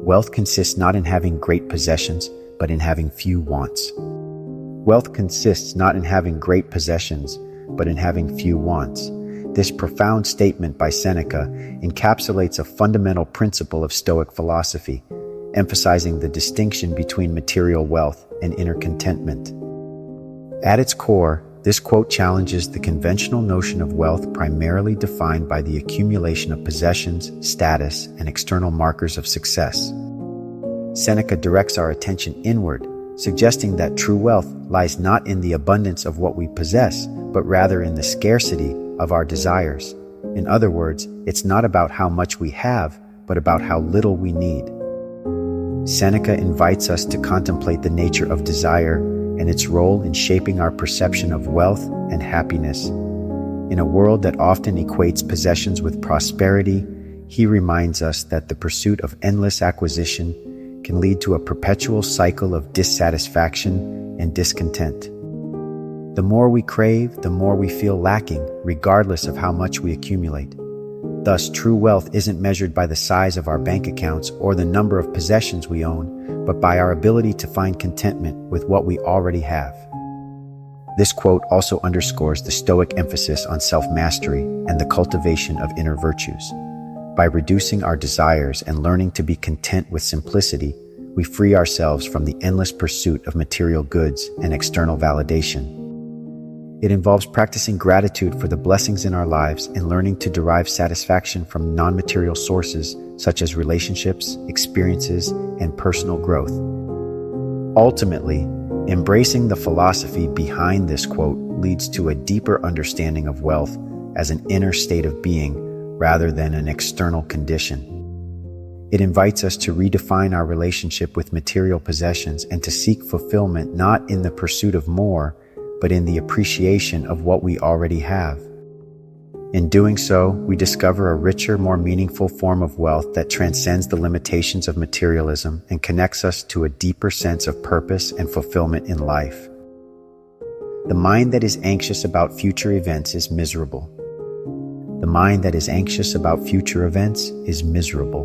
Wealth consists not in having great possessions, but in having few wants. Wealth consists not in having great possessions, but in having few wants. This profound statement by Seneca encapsulates a fundamental principle of Stoic philosophy, emphasizing the distinction between material wealth and inner contentment. At its core, this quote challenges the conventional notion of wealth primarily defined by the accumulation of possessions, status, and external markers of success. Seneca directs our attention inward, suggesting that true wealth lies not in the abundance of what we possess, but rather in the scarcity of our desires. In other words, it's not about how much we have, but about how little we need. Seneca invites us to contemplate the nature of desire and its role in shaping our perception of wealth and happiness. In a world that often equates possessions with prosperity, he reminds us that the pursuit of endless acquisition can lead to a perpetual cycle of dissatisfaction and discontent. The more we crave, the more we feel lacking, regardless of how much we accumulate. Thus, true wealth isn't measured by the size of our bank accounts or the number of possessions we own, but by our ability to find contentment with what we already have. This quote also underscores the Stoic emphasis on self-mastery and the cultivation of inner virtues. By reducing our desires and learning to be content with simplicity, we free ourselves from the endless pursuit of material goods and external validation. It involves practicing gratitude for the blessings in our lives and learning to derive satisfaction from non-material sources such as relationships, experiences, and personal growth. Ultimately, embracing the philosophy behind this quote leads to a deeper understanding of wealth as an inner state of being rather than an external condition. It invites us to redefine our relationship with material possessions and to seek fulfillment not in the pursuit of more, but in the appreciation of what we already have. In doing so, we discover a richer, more meaningful form of wealth that transcends the limitations of materialism and connects us to a deeper sense of purpose and fulfillment in life. The mind that is anxious about future events is miserable. The mind that is anxious about future events is miserable.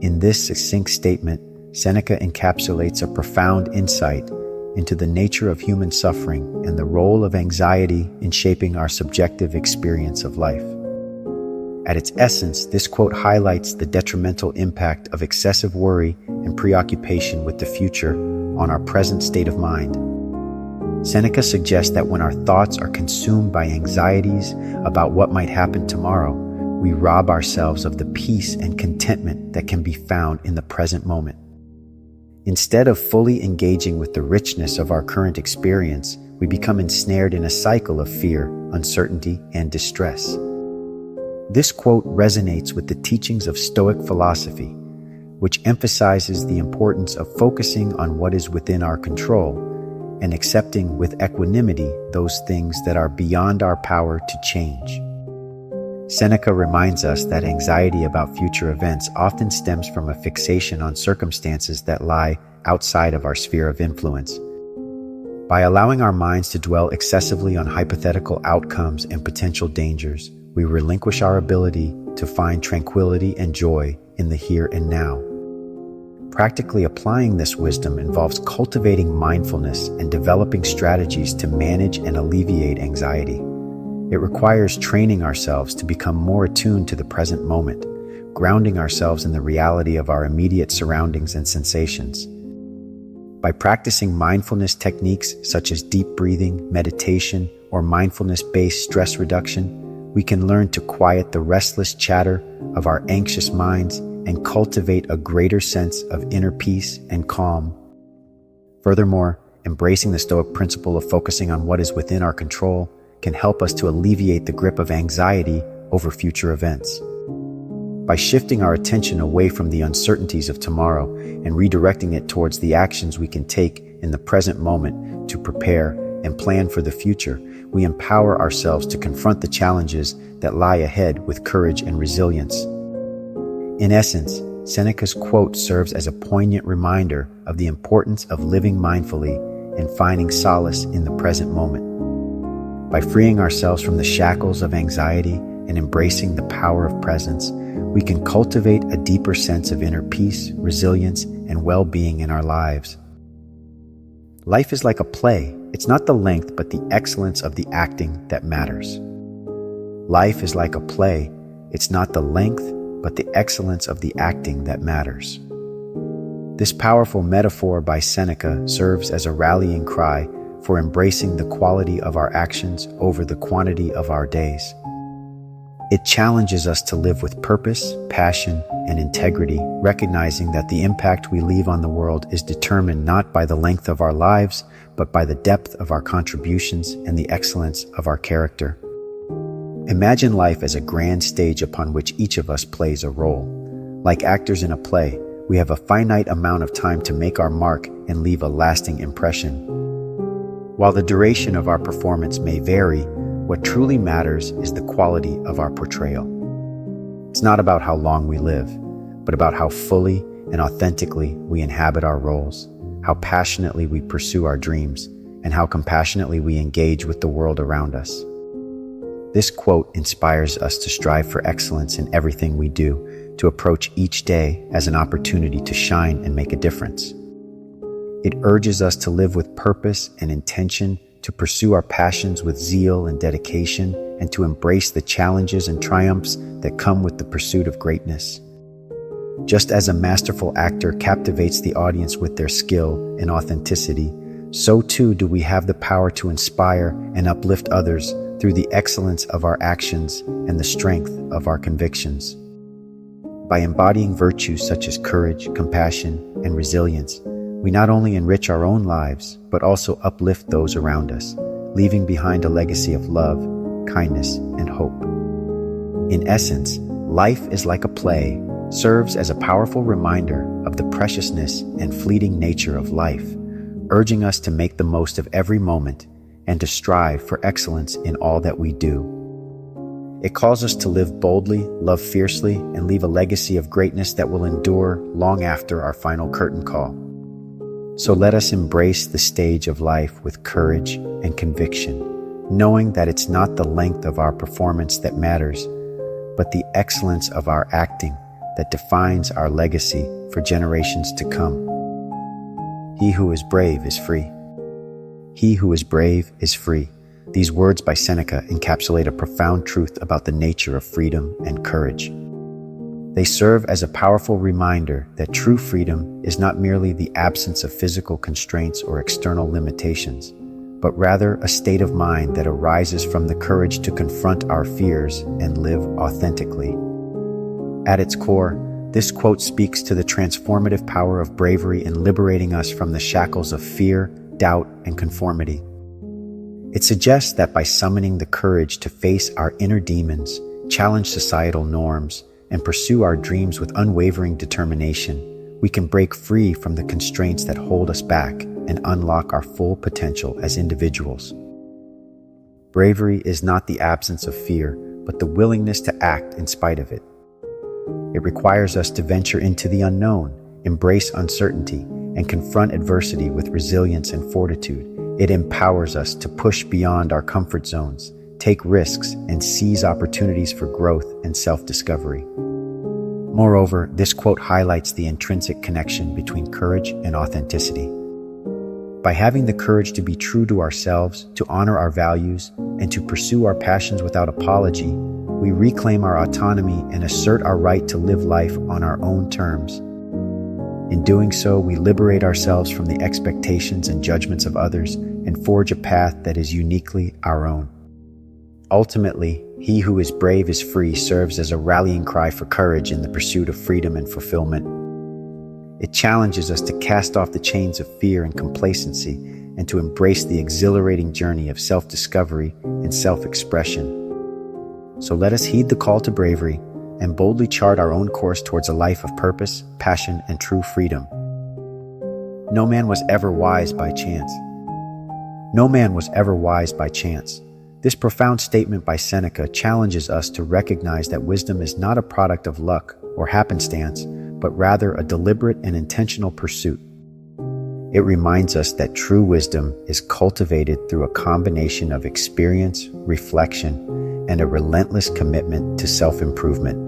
In this succinct statement, Seneca encapsulates a profound insight into the nature of human suffering and the role of anxiety in shaping our subjective experience of life. At its essence, this quote highlights the detrimental impact of excessive worry and preoccupation with the future on our present state of mind. Seneca suggests that when our thoughts are consumed by anxieties about what might happen tomorrow, we rob ourselves of the peace and contentment that can be found in the present moment. Instead of fully engaging with the richness of our current experience, we become ensnared in a cycle of fear, uncertainty, and distress. This quote resonates with the teachings of Stoic philosophy, which emphasizes the importance of focusing on what is within our control and accepting with equanimity those things that are beyond our power to change. Seneca reminds us that anxiety about future events often stems from a fixation on circumstances that lie outside of our sphere of influence. By allowing our minds to dwell excessively on hypothetical outcomes and potential dangers, we relinquish our ability to find tranquility and joy in the here and now. Practically applying this wisdom involves cultivating mindfulness and developing strategies to manage and alleviate anxiety. It requires training ourselves to become more attuned to the present moment, grounding ourselves in the reality of our immediate surroundings and sensations. By practicing mindfulness techniques such as deep breathing, meditation, or mindfulness-based stress reduction, we can learn to quiet the restless chatter of our anxious minds and cultivate a greater sense of inner peace and calm. Furthermore, embracing the Stoic principle of focusing on what is within our control can help us to alleviate the grip of anxiety over future events. By shifting our attention away from the uncertainties of tomorrow and redirecting it towards the actions we can take in the present moment to prepare and plan for the future, we empower ourselves to confront the challenges that lie ahead with courage and resilience. In essence, Seneca's quote serves as a poignant reminder of the importance of living mindfully and finding solace in the present moment. By freeing ourselves from the shackles of anxiety and embracing the power of presence, we can cultivate a deeper sense of inner peace, resilience, and well-being in our lives. Life is like a play. It's not the length, but the excellence of the acting that matters. Life is like a play. It's not the length, but the excellence of the acting that matters. This powerful metaphor by Seneca serves as a rallying cry for embracing the quality of our actions over the quantity of our days. It challenges us to live with purpose, passion, and integrity, recognizing that the impact we leave on the world is determined not by the length of our lives, but by the depth of our contributions and the excellence of our character. Imagine life as a grand stage upon which each of us plays a role. Like actors in a play, we have a finite amount of time to make our mark and leave a lasting impression. While the duration of our performance may vary, what truly matters is the quality of our portrayal. It's not about how long we live, but about how fully and authentically we inhabit our roles, how passionately we pursue our dreams, and how compassionately we engage with the world around us. This quote inspires us to strive for excellence in everything we do, to approach each day as an opportunity to shine and make a difference. It urges us to live with purpose and intention, to pursue our passions with zeal and dedication, and to embrace the challenges and triumphs that come with the pursuit of greatness. Just as a masterful actor captivates the audience with their skill and authenticity, so too do we have the power to inspire and uplift others through the excellence of our actions and the strength of our convictions. By embodying virtues such as courage, compassion, and resilience, we not only enrich our own lives, but also uplift those around us, leaving behind a legacy of love, kindness, and hope. In essence, life is like a play, serves as a powerful reminder of the preciousness and fleeting nature of life, urging us to make the most of every moment and to strive for excellence in all that we do. It calls us to live boldly, love fiercely, and leave a legacy of greatness that will endure long after our final curtain call. So let us embrace the stage of life with courage and conviction, knowing that it's not the length of our performance that matters, but the excellence of our acting that defines our legacy for generations to come. He who is brave is free. He who is brave is free. These words by Seneca encapsulate a profound truth about the nature of freedom and courage. They serve as a powerful reminder that true freedom is not merely the absence of physical constraints or external limitations, but rather a state of mind that arises from the courage to confront our fears and live authentically. At its core, this quote speaks to the transformative power of bravery in liberating us from the shackles of fear, doubt, and conformity. It suggests that by summoning the courage to face our inner demons, challenge societal norms, and pursue our dreams with unwavering determination, we can break free from the constraints that hold us back and unlock our full potential as individuals. Bravery is not the absence of fear, but the willingness to act in spite of it. It requires us to venture into the unknown, embrace uncertainty, and confront adversity with resilience and fortitude. It empowers us to push beyond our comfort zones, take risks, and seize opportunities for growth and self-discovery. Moreover, this quote highlights the intrinsic connection between courage and authenticity. By having the courage to be true to ourselves, to honor our values, and to pursue our passions without apology, we reclaim our autonomy and assert our right to live life on our own terms. In doing so, we liberate ourselves from the expectations and judgments of others and forge a path that is uniquely our own. Ultimately, he who is brave is free serves as a rallying cry for courage in the pursuit of freedom and fulfillment. It challenges us to cast off the chains of fear and complacency and to embrace the exhilarating journey of self-discovery and self-expression. So let us heed the call to bravery and boldly chart our own course towards a life of purpose, passion, and true freedom. No man was ever wise by chance. No man was ever wise by chance. This profound statement by Seneca challenges us to recognize that wisdom is not a product of luck or happenstance, but rather a deliberate and intentional pursuit. It reminds us that true wisdom is cultivated through a combination of experience, reflection, and a relentless commitment to self-improvement.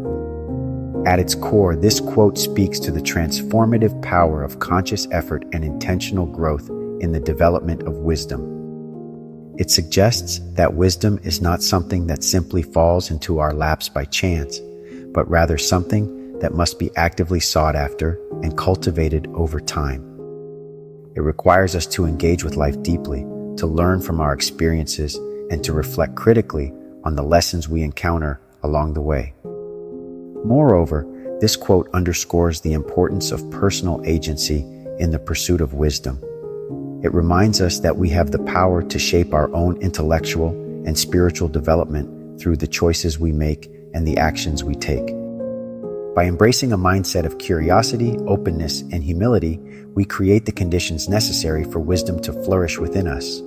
At its core, this quote speaks to the transformative power of conscious effort and intentional growth in the development of wisdom. It suggests that wisdom is not something that simply falls into our laps by chance, but rather something that must be actively sought after and cultivated over time. It requires us to engage with life deeply, to learn from our experiences, and to reflect critically on the lessons we encounter along the way. Moreover, this quote underscores the importance of personal agency in the pursuit of wisdom. It reminds us that we have the power to shape our own intellectual and spiritual development through the choices we make and the actions we take. By embracing a mindset of curiosity, openness, and humility, we create the conditions necessary for wisdom to flourish within us.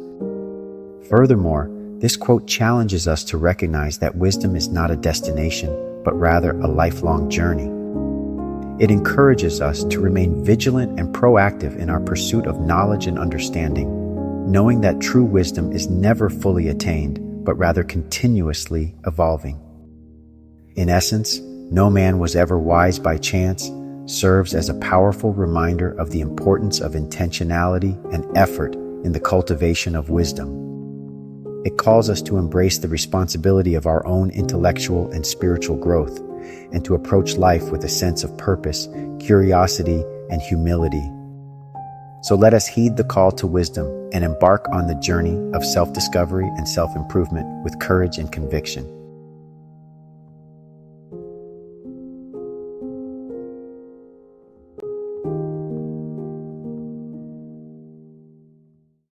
Furthermore, this quote challenges us to recognize that wisdom is not a destination, but rather a lifelong journey. It encourages us to remain vigilant and proactive in our pursuit of knowledge and understanding, knowing that true wisdom is never fully attained, but rather continuously evolving. In essence, "No man was ever wise by chance" serves as a powerful reminder of the importance of intentionality and effort in the cultivation of wisdom. It calls us to embrace the responsibility of our own intellectual and spiritual growth, and to approach life with a sense of purpose, curiosity, and humility. So let us heed the call to wisdom and embark on the journey of self-discovery and self-improvement with courage and conviction.